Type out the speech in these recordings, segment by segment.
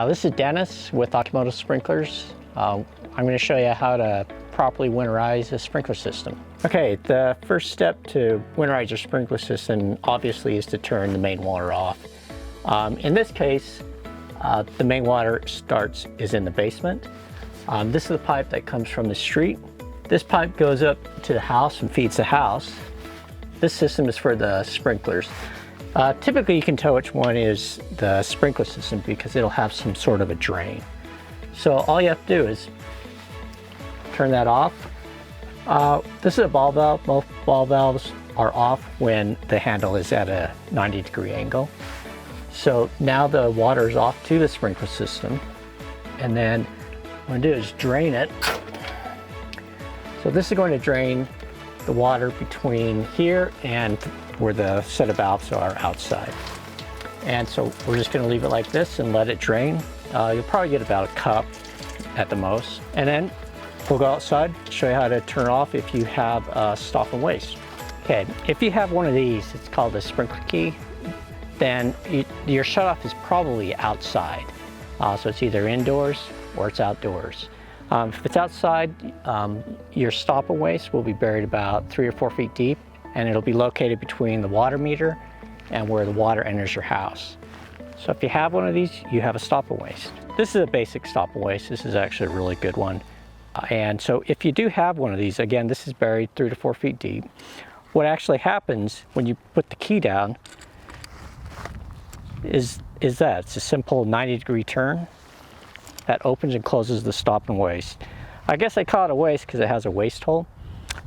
This is Dennis with Akimoto Sprinklers. I'm going to show you how to properly winterize a sprinkler system. Okay, the first step to winterize your sprinkler system obviously is to turn the main water off. In this case, the main water is in the basement. This is the pipe that comes from the street. This pipe goes up to the house and feeds the house. This system is for the sprinklers. Typically you can tell which one is the sprinkler system because it'll have some sort of a drain. So all you have to do is turn that off. This is a ball valve. Most ball valves are off when the handle is at a 90-degree angle. So now the water is off to the sprinkler system. And then what I'm going to do is drain it. So this is going to drain the water between here and where the set of valves are outside. And so we're just going to leave it like this and let it drain. You'll probably get about a cup at the most. And then we'll go outside, show you how to turn off if you have stop and waste. Okay, if you have one of these, it's called a sprinkler key, then your shutoff is probably outside. So it's either indoors or it's outdoors. If it's outside, your stop and waste will be buried about 3 or 4 feet deep, and it'll be located between the water meter and where the water enters your house. So if you have one of these, you have a stop and waste. This is a basic stop and waste. This is actually a really good one. And so if you do have one of these, again, this is buried 3 to 4 feet deep. What actually happens when you put the key down is that it's a simple 90-degree turn that opens and closes the stop and waste. I guess I call it a waste because it has a waste hole.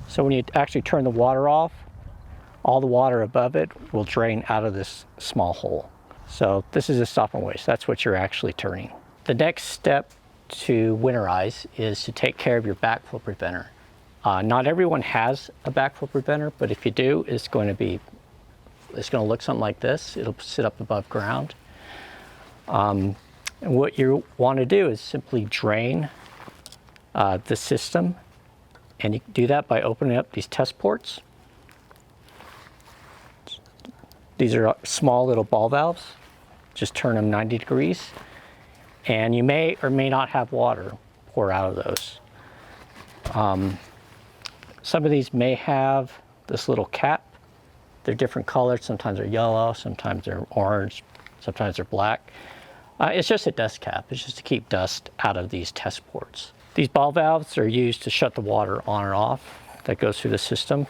So when you actually turn the water off, all the water above it will drain out of this small hole. So this is a stop and waste. That's what you're actually turning. The next step to winterize is to take care of your backflip preventer. Not everyone has a backflip preventer, but if you do, it's going to look something like this. It'll sit up above ground. And what you want to do is simply drain the system, and you can do that by opening up these test ports. These are small little ball valves. Just turn them 90 degrees, and you may or may not have water pour out of those. Some of these may have this little cap. They're different colors. Sometimes they're yellow, sometimes they're orange, sometimes they're black. It's just a dust cap. It's just to keep dust out of these test ports. These ball valves are used to shut the water on or off that goes through the system.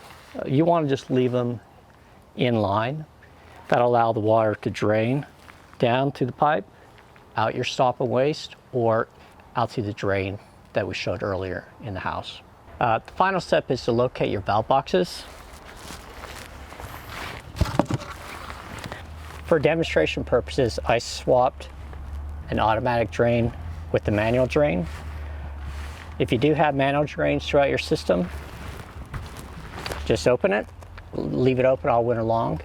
You want to just leave them in line. That'll allow the water to drain down through the pipe, out your stop and waste, or out through the drain that we showed earlier in the house. The final step is to locate your valve boxes. For demonstration purposes, I swapped an automatic drain with the manual drain. If you do have manual drains throughout your system, just open it, leave it open all winter long.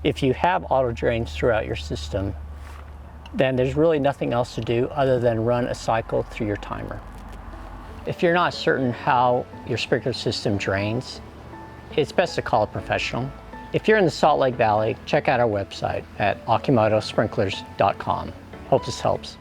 If you have auto drains throughout your system, then there's really nothing else to do other than run a cycle through your timer. If you're not certain how your sprinkler system drains, it's best to call a professional. If you're in the Salt Lake Valley, check out our website at akimotosprinklers.com. Hope this helps.